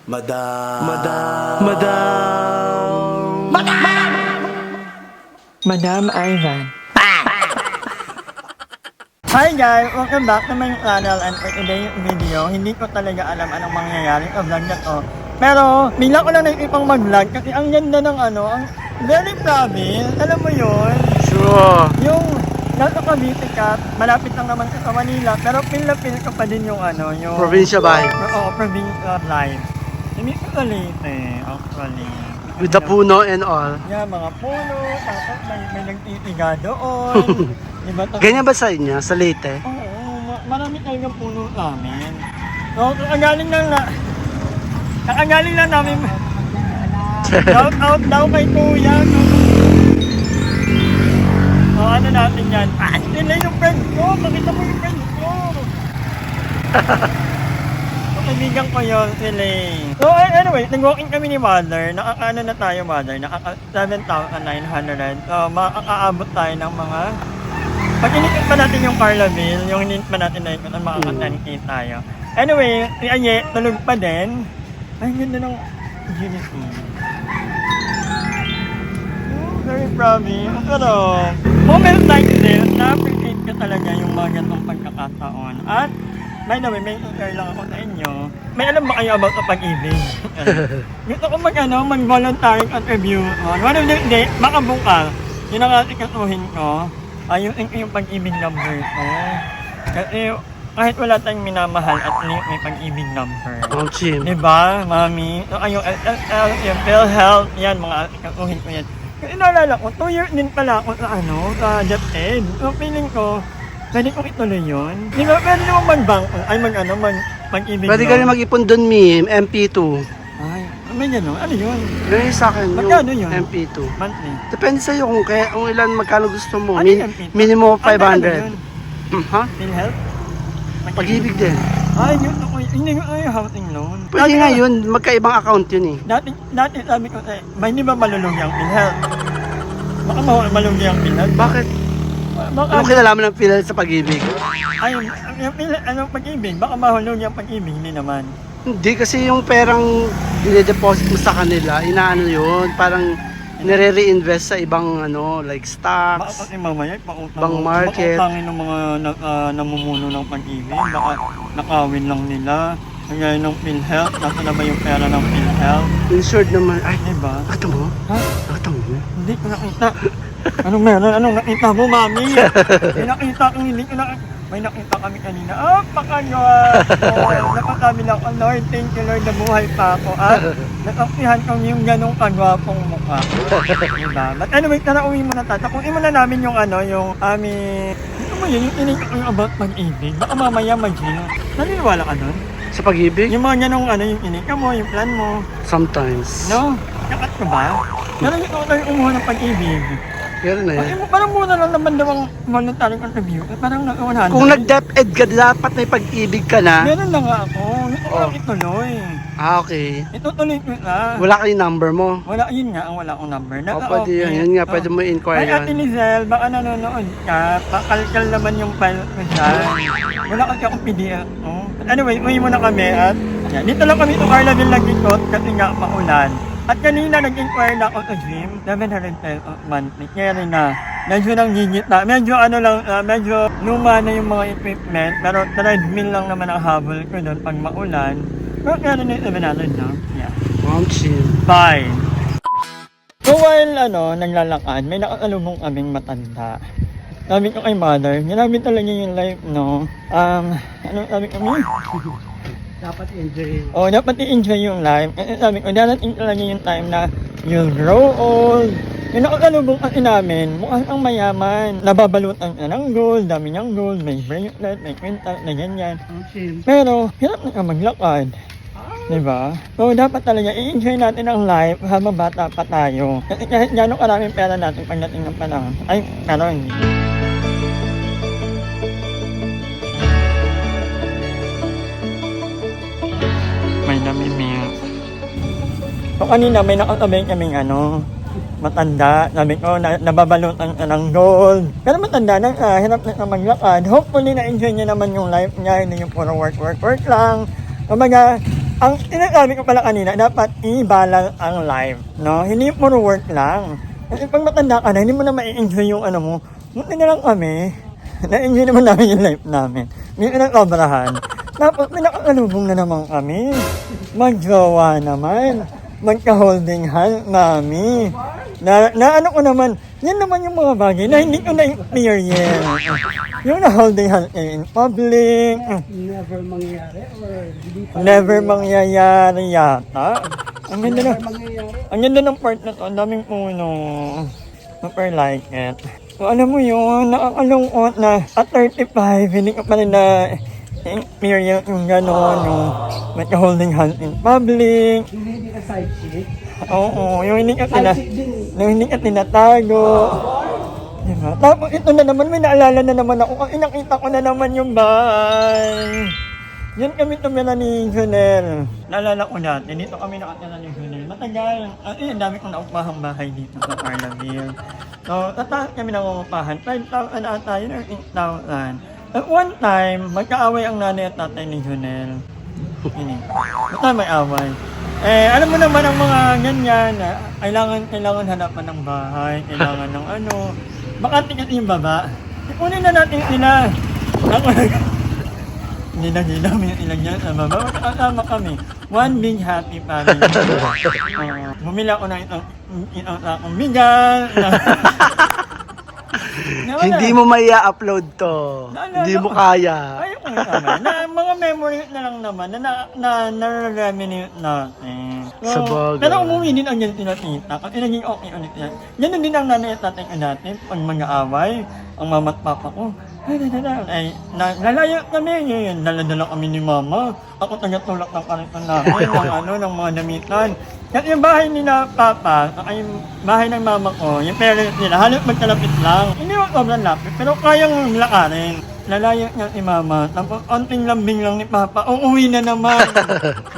Madam. Madam Ivan. Hi guys! Welcome back to my channel, and for today's video, hindi ko talaga alam anong mangyayari sa vlog na to. Pero, bigla ko lang naisipang mag-vlog kasi ang ganda ng ang very province. Alam mo yun? Sure. Yung nasa Cavite ka, malapit lang naman ka sa Manila, pero feel na feel ka pa din yung yung... Provincia vibe. Oo, provincial life. Hindi ko Leyte, actually. With the puno and all. Yeah, mga puno, tapos may nagtitiga doon. Diba, Ganyan ba sa inyo? Sa Leyte? Oo, marami talagang puno namin. So, kakagaling lang namin. Shout out daw kay Kuya. So, ano natin yan? Sila yung friend ko. Makita mo yung friend ko. So, kaibigan ko yun sila. So, anyway, nag-walking kami ni Mother. Nakakaano na tayo, Mother? Nakaka 7,900. So, makakaabot tayo ng mga... Pag inikot pa natin yung Carlaville, yung hindi pa natin na ikot, makaka-10K tayo. Anyway, si Anye, tulog pa din. Ay, ganda ng Unity. Very promise. Pero, moment like this, na-appreciate ka talaga yung mga ganitong pagkakataon. At, by the way, may share lang ako sa inyo. May alam ba kayo about sa pag-ibig? Gusto ko mag-voluntary contribution. One of the day, baka bukas, yun ang atikasuhin ko. Ayusin ko yung pag-ibig number ko. Kasi kahit wala tayong minamahal at may pag-ibig number. Oh, Chim. Diba, mami? So, yung SSL, yung PhilHealth, yan, mga atikasuhin ko yan. Kasi naalala ko, 2 years din pala ako sa DepEd. So, feeling ko, pwede kong ituloy yun. Di ba, pwede naman mag-bank, mag-ibig Pwede ka rin mag-ipon dun, Mim. MP2. Ay, may gano'n. Ano yun? Ganyan sa akin, Magkano yun? MP2. Monthly. Depende sa'yo kung ilan magkano gusto mo. Ano yung MP2? Minimum Ano 500. yun? Ha? PhilHealth? Pag-ibig din. Ay, yun ako. Hindi ko yung housing loan. Pwede nga yun. Magkaibang account yun eh. Dati sabi ko, hindi ba malulugi ang PhilHealth? Baka malulugi ang PhilHealth? Bakit? Baka, Anong kinalaman ng PhilHealth sa pag-ibig? ay, yung PhilHealth, pag-ibig, baka mahulugi ang pag-ibig, hindi naman. Hindi kasi yung perang dinedeposit mo sa kanila, inaano yun, parang nire-reinvest sa ibang like Baka stocks. kasi mamaya, Bang market. Baka utangin ng mga namumuno ng pag-ibig, baka nakawin lang nila. Kaya ng PhilHealth, nasa na ba yung pera ng PhilHealth? Insured naman. Ay, Diba? nakita mo? Ha? Nakita mo? Hindi ko nakita. Anong meron? Anong nakita mo, mami? May nakita kang hindi ko nakita. May nakita kami kanina. Pakagwapo! Napakabi lang ako, Lord, thank you Lord, nabuhay pa ako. At nakapihan kami yung ganong kagwapong mukha. Diba? But anyway, uwi mo na tata. Kung mo na namin yung yung aming... Ito mo yun, yung tinig ko yung about pag-ibig. Baka mamaya mag-gino. Naniniwala ka doon? Sa pag-ibig? Yung mga ganong yung tinig mo, yung plan mo. Sometimes. No? Nakat ka ba? Pero ito tayo umuha ng pag-ibig. Pero na yan. Parang muna lang naman daw ang voluntary contribution. Parang nag-100. Kung nag-DepEd ka, dapat may pag-ibig ka na. Meron na nga ako. Gusto ko lang ituloy. Okay. Itutuloy ko na. Wala kayong number mo. Wala, yun nga ang wala akong number. Pwede yun. Yun nga, pwede mo Ay, i-inquire Ate yan. Lizelle, baka nanonood ka. Pakalkal naman yung file ko dyan. Wala kasi akong PDF. Oh. Anyway, uwi muna kami at yan. Dito lang kami ito Carlaville nag-ikot kasi nga maulan. At kanina nag-inquire na ako sa gym, 700 pesos monthly. Kaya rin na, medyo nang gigit na. Medyo medyo luma na yung mga equipment. Pero treadmill lang naman ang habol ko doon pag maulan. Pero kaya rin yung 700 na. Yeah. Wow, chill. Bye! So while naglalakad, may nakakalubong kaming matanda. Sabi ko kay Mother, ginamit talaga yung life, no? Sabi ko, Dapat enjoy. oh, dapat i-enjoy yung life. Kasi sabi ko, darating talaga yung time na you'll grow old. Yung nakakalubong kasi namin, mukhang ang mayaman. Nababalutan ka ng gold, dami niyang gold, may bracelet, may kwintal, na ganyan. Pero, hirap na ka maglakad. Diba? So, dapat talaga i-enjoy natin ang life habang bata pa tayo. Kasi kahit gano'ng karaming pera natin pagdating ng panahon. Ay, karoon. May namiming. So, kanina may nakatabi kaming matanda. Sabi ko, nababalutan ka ng gold. Pero matanda na, hirap na maglakad. Hopefully, na-enjoy niya naman yung life niya. Hindi yung puro work lang. Kumbaga, Ang sinasabi ko pala kanina, dapat i-balance ang life, no? Hindi puro work lang. Kasi pag matanda ka na, hindi mo na ma-enjoy yung ano mo. Buti na lang kami, na-enjoy naman namin yung life namin. Hindi ko nagkabrahan. Tapos pinakakalubong na naman kami. Mag-jowa naman. Magka-holding hand mami. Na ano ko naman, yan naman yung mga bagay na hindi ko na-experience. Yung na-holding hand in public. Never mangyayari or hindi pa Never mangyayari yata. Ang ganda na. mangyayari. Ang ganda ng part na to. Ang daming puno. Super like it. So alam mo yun, nakakalungkot na at 35, hindi ko pa rin na experience yung gano'n, yung magka-holding hands in public. Hindi ka side chick. Oo, yung hindi ka, Side chick din eh. yung hindi ka tinatago. Diba? Tapos ito na naman, may naalala na naman ako. Ang inakita ko na naman yung bahay. Yan kami tumira ni Junel. Naalala ko dati, dito kami nakatira ni Junel. Matagal. Ang dami kong naupahang bahay dito sa Carlaville. So, tataas kami nangungupahan. 5,000 ata yun or 8,000. At one time, magkaaway ang nanay at tatay ni Junel. Ini. Basta may away. Alam mo naman ang mga ganyan, kailangan hanapan ng bahay, kailangan ng ano. Baka tigat yung baba. Kunin na natin sila. Ako hindi na ginamit ilang yan sa baba. Magkakasama kami. One big happy family. Bumili ako ng itong sakong bigas. Hindi mo maya-upload to. Hindi mo kaya. Ayun ko naman. Mga memories na lang naman na na-reminisce natin. Sa bagay. Pero umuwi din ang yan sila tita. Kasi naging okay ulit yan. Yan din ang nanay at tatay ko dati. Pag mag-aaway, ang mama at papa ko, lalayo kami yun. Daladala kami ni mama. Ako tagatulak ng kariton namin, ng mga damitan. Kasi yung bahay nila papa, ay yung bahay ng mama ko, yung parents nila, halos magkalapit lang. Hindi mo sobrang lapit, pero kayang lakarin. Lalayo niya si mama, tapos onting lambing lang ni papa, uuwi na naman.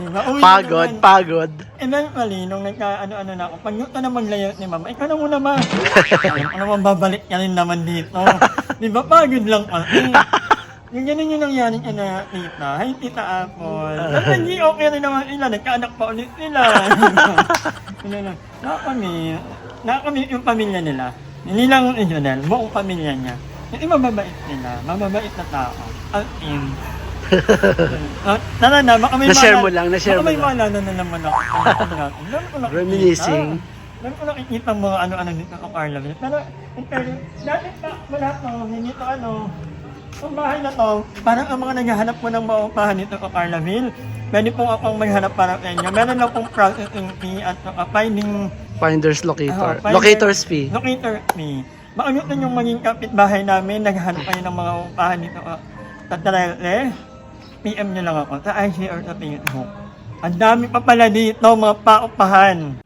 Diba? Uwi Pagod, na naman. pagod. Eventually, nung nagka-ano na ako, pag yuto na maglayo ni mama, ikaw na muna ma. Alam ko naman, babalik ka rin naman dito. Di ba, pagod lang kasi. Yung ganun yung nangyari ka na tita. Hi, Tita Apple. Pero hindi okay rin naman sila. Nagkaanak pa ulit sila. Nakakami yung pamilya nila. Hindi lang yung Jonel, buong pamilya niya. Kasi mababait nila. Mababait na tao. As in. Tara na, baka may Na-share mo lang, na-share mo baka may lang. maalala na naman ako. Dami ko nakikita. Reminiscing. Dami ko nakikita mga ano-ano dito sa Carlaville. Pero, dati pa, wala to. Hindi to ang bahay na to, parang ang mga naghahanap po ng maupahan dito sa Carlaville. Pwede pong akong maghanap para sa inyo. Meron lang pong processing fee at finding... Finders locator. finder- Locator's fee. Locator fee. Makamit yung maging kapitbahay namin. Naghahanap kayo ng mga upahan dito sa Tarele. PM nyo lang ako sa IG or sa Facebook. Ang dami pa pala dito, mga paupahan.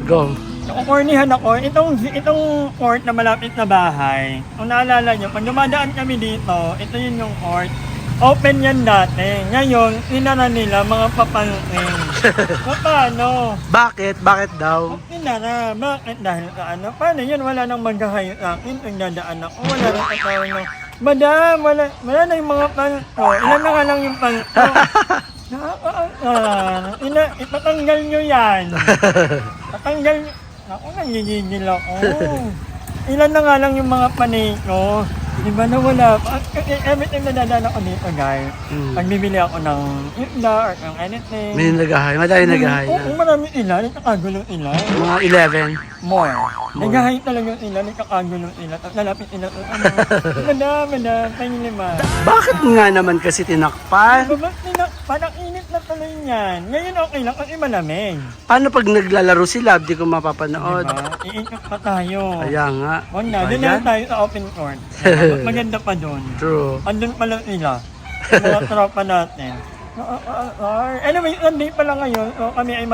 Go. Nakukornihan ako, itong court na malapit na bahay, kung naalala nyo, pag dumadaan kami dito, ito yun yung court. Open yan dati. Ngayon, sinara nila mga papansin. Paano? Bakit? Bakit daw? Sinara. Bakit? Dahil sa ano? Paano yun? Wala nang maghahayo sa akin. Pag dadaan ako, wala nang katawin ng, Madam, wala na yung mga panto. Ilan na nga lang yung panto. Itatanggal nyo yan. Tatanggal nyo. Ako, nangigigil ako. Ilan na nga lang yung mga panay ko. Di ba na wala? Every time na dadaan ako dito, guys, pag bibili ako ng isda or ng anything. May nagahay. Madali nagahay na. Oo, marami sila. Nagkakagulo sila. Mga 11. More. Naghahay talaga sila. Nagkakagulo sila. Tapos lalapit sila. Madam, tayo lima. Bakit nga naman kasi tinakpan? Parang init na tuloy niyan. Ngayon okay lang kasi malamig. Paano pag naglalaro sila? Di ko mapapanood. Diba? Iikot pa tayo. Kaya nga. Huwag na, doon Ayan. na tayo sa open court. Maganda pa doon. True. Andun pa lang sila. Mga tropa natin. Anyway, Sunday pa lang ngayon. So kami ay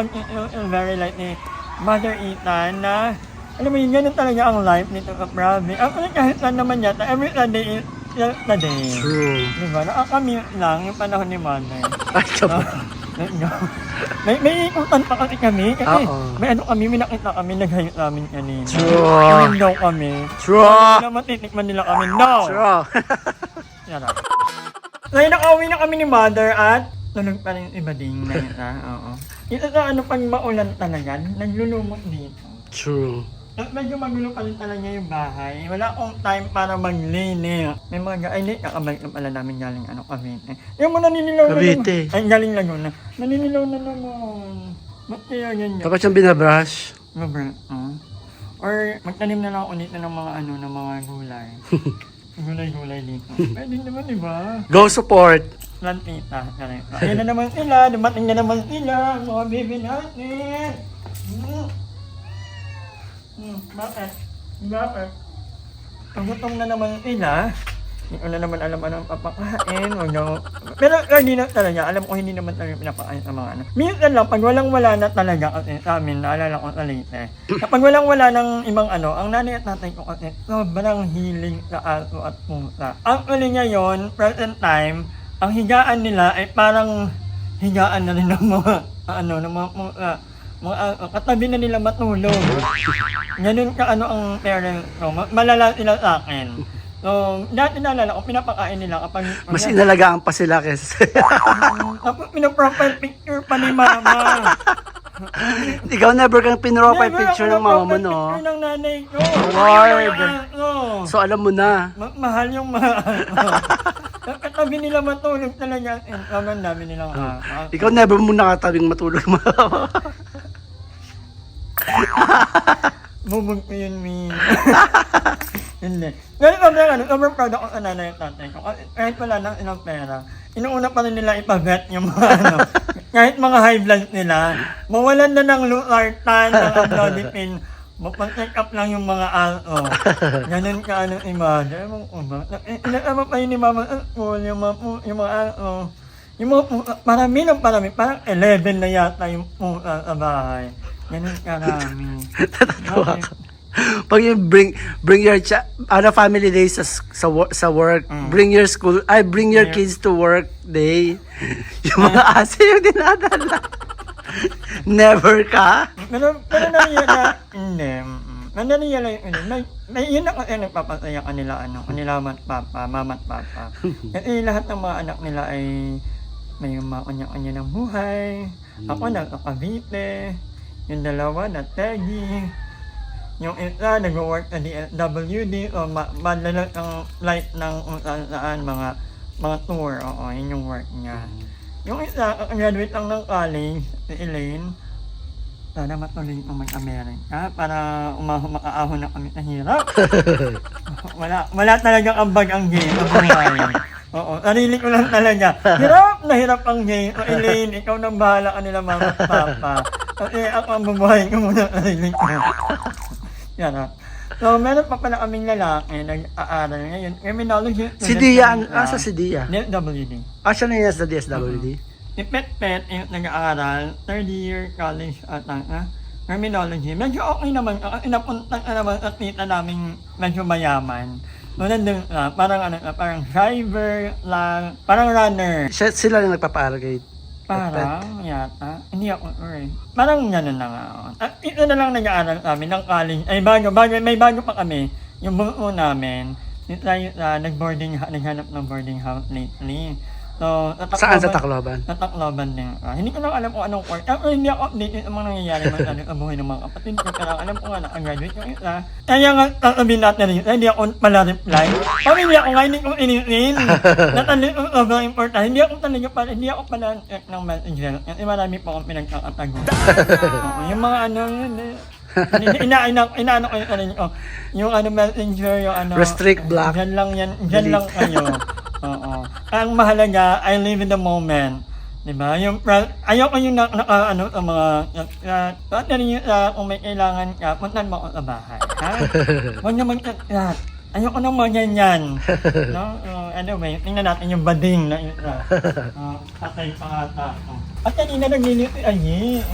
very light ni Mother Ethan na alam mo yun, ganun talaga ang life nito sa province. Ako kahit saan naman yata, every Sunday is the day. True. Diba? Nakakamute lang yung panahon ni Mother. Ay, So, May ikutan pa kasi kami. Kasi Oo. may ano kami, may nakita kami, naghayo namin kanina. True. Window kami. True. Hindi naman titikman nila kami. No! True. Yan na. Ngayon nakauwi na kami ni Mother at tulog pa rin yung iba din ngayon na. Oo. Ito sa ano pag maulan talaga, naglulumot dito. True. At medyo magulo pa rin talaga yung bahay. Wala akong time para maglinis. May mga ay, nakabalik na pala namin galing ano, Cavite. Yung mo naninilaw na Cavite. naman. Ay, galing Laguna. Naninilaw na naman. Ba't kaya ganyan? Dapat siyang binabrush. Mabra, or magtanim na lang ulit na ng mga ano, ng mga gulay. Gulay-gulay dito. Pwede naman, diba? Go support. Plantita. Ayan na naman sila. Dumating na naman sila. Mga baby natin. Bakit? Bakit? Ang gutom na naman sila. Hindi ko na naman alam anong papakain. Pero hindi na talaga. Alam ko hindi naman talaga pinapakain sa mga ano. Minsan lang, pag walang-wala na talaga kasi sa amin, naalala ko sa Leyte. Kapag walang-wala ng ibang ano, ang nanay at tatay ko kasi sobrang hiling sa aso at pusa. Actually ngayon, present time, ang higaan nila ay parang higaan na rin ng mga ano, ng mga pusa. Katabi na nila matulog. Ganun ka ano ang parents ko. Malala sila sa akin. So, dati naalala ko, pinapakain nila kapag... Mas inalagaan pa sila kaysa Tapos pinaprofile picture pa ni mama. Ikaw never kang pinrofile Never picture ako ng mama mo, nag-profile no? picture ng nanay ko. Lord. No. So alam mo na. Mahal yung mahal. Katabi nila matulog talaga. Ang dami nilang Ikaw never mo nakatabing matulog mo. Bubog ko yun, min. Hindi. Ganun sobrang proud ako sa nanay at tatay ko. Kahit wala nang ilang pera, inuuna pa rin nila ipagat yung mga ano. Kahit mga high blood nila, mawalan na ng luthartan, ng amlodipine, mapag-check up lang yung mga aso. Ganun ka anong imagine. Ewan ko ba? Inasama pa yun ni mama sa school, yung mga aso. Yung mga pusa, parami, parang 11 na yata yung pusa sa bahay. Ganun karami. Natatawa ka. Pag yung bring your family day sa work, bring your bring your kids to work day. Yung mga aso yung dinadala. Never ka? Pero nariyan na, hindi. Nariyan na yun ako nagpapasaya kanila, kanila mama at papa. Kasi lahat ng mga anak nila ay may mga kanya-kanya ng buhay. Ako nagkakabite. Yung dalawa na Tegi. Yung isa nag-work sa DSWD o madalas ang flight ng saan mga tour. Oo, yun yung work niya. Yung isa, graduate lang ng college, si Elaine. Sana matuloy ang mag-America para makaahon na kami sa hirap. wala talagang ambag ang game. Oo, sarili ko lang talaga. Hirap na hirap ang game. O Elaine, ikaw nang bahala ka nila mama at papa. Kasi ako ang bubuhay ko muna sa sarili ko. Yan ha. So, meron pa pala kaming lalaki nag-aaral ngayon. Criminology. Si Dia, asa si Dia? DSWD. Siya na yun sa DSWD? Si Pet yung nag-aaral, third year college ata criminology. Medyo okay naman. Inapunta ka naman at tita namin medyo mayaman. So, nandun parang driver lang, parang runner. Sila lang nagpapa-allocate. Parang yata. Hindi ako sure. Parang gano'n na nga. Ito na lang nag-aaral kami ng college. Ay may bago pa kami. Yung buo namin. Naghanap ng boarding house lately. So, Saan sa Tacloban? Sa Tacloban din. Hindi ko lang alam kung anong course. Hindi ako updated sa mga nangyayari sa buhay ng mga kapatid ko. Pero alam ko nga na-graduate yung isa. Kaya nga, sasabihin natin rin, hindi ako pala reply. Pamilya ako nga, hindi ko inisin. Natalik ko sobrang important. Hindi ako pala check ng messenger. Kasi marami po akong pinagkakatago. Yung mga inaano ko yung sarili ko. Yung messenger, yung Restrict block. Diyan lang kayo. Oo. Ang mahalaga, I live in the moment. Diba? Ayoko yung sa mga, kung may kailangan ka, puntan mo ako sa bahay. Ha? Huwag na mag-chat. Ayoko nang mga ganyan. No? Anyway, tingnan natin yung bading na isa. Patay pa ata. At kanina naglilito ay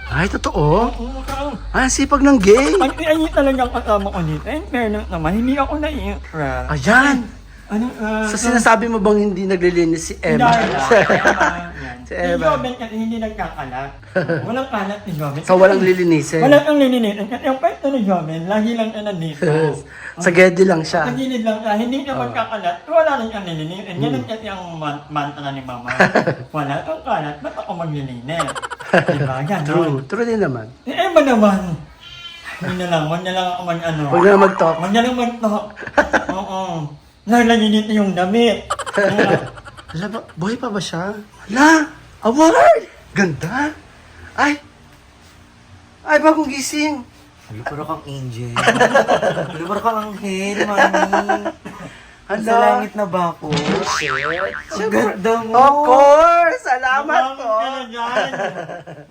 Ay, totoo? Oo. Ay, sipag ng gay. Pag ay talagang kasama ko dito, in fairness naman, hindi ako naiintra. Ayan. Ano, So sinasabi mo bang hindi naglilinis si Emma? Si Si Emma. Joven kasi hindi nagkakalat. Walang kalat ni Joven. So walang lilinisin. Walang ang lilinisin. Kasi yung pwesto ni Joven, lagi lang na nandito. Sa gedi lang siya. Sa gilid lang siya, hindi siya magkakalat. Wala rin ang nilinisin. Ganun kasi ang mantra ni Mama. Wala kang kalat, ba't ako maglilinis? Diba? Ganon. True din naman. Si Emma naman. Hindi na lang, huwag na lang ako mag-ano. Huwag na mag-talk. Huwag na lang mag-talk. Oo. Naglaginit na yung damit. Hala ba, buhay pa ba siya? Hala, award! Ganda! Ay, bagong gising. Ano, parang kang angel. Ano, parang kang anghel, mami. Sa langit na ba ako? Ang ganda mo. Of course! Salamat po! Tumawag ka na dyan.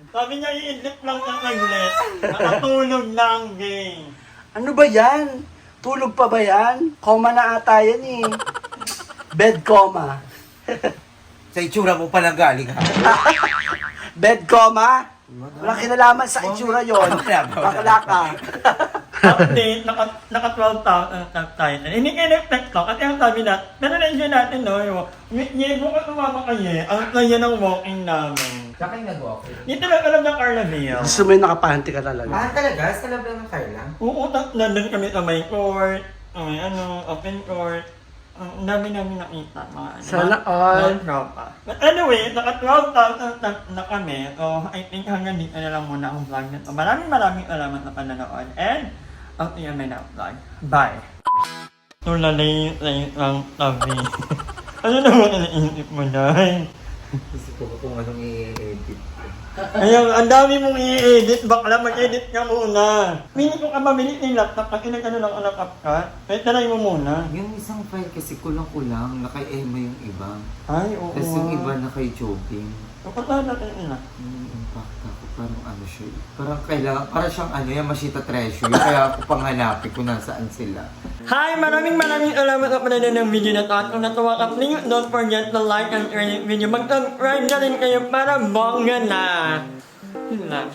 Sabi niya, iidlip lang sa saglit. Nakatulog lang, gay. Ano ba yan? Tulog pa ba yan? Coma na ata yan eh. Bed coma. Sa itsura mo palang galing, ha? Bed coma? Walang kinalaman sa itsura yon. Bakla ka. Update, naka 12,000 subtitle. Hindi in-effect to, kasi ang sabi natin, pero na-enjoy natin, no? Yego ka tumama kayo, ang kaya ng walking namin. Sa akin nag-walk. Dito lang alam ng Carla Villa. Gusto mo yung nakapanty ka talaga. Talaga? Sa lab lang ng Carla? Oo, nandun kami sa may court, may open court. Ang dami namin nakita, mga ano. Sana all. mga tropa. But anyway, naka 12,000 na kami. So, I think hanggang dito na lang muna ang vlog na to. Maraming salamat na pananood. And, ang TMI na vlog. Bye! Tulalay ang tabi. Ano naman ang iniisip mo, Day? Isip ko kung anong i-edit. Ayun, ang dami mong i-edit. Bakla, mag-edit ka muna. Mini ko ka mabili ng laptop kasi nag-ano lang ang CapCut. Kaya try mo muna. Yung isang file kasi kulang-kulang, na kay Emma yung iba. Ay, oo. Tapos yung iba na kay Jobing. Kapatahan natin ina. Yung impact ako, parang ano siya. Parang kailangan, parang siyang ano, yung Mashita Treasure. Kaya ako panghanapin kung nasaan sila. Hi! Maraming salamat sa panonood ng video na to. At kung natuwa ka, please don't forget to like and share this video. Mag-subscribe na rin kayo para bongga na. Yun lang.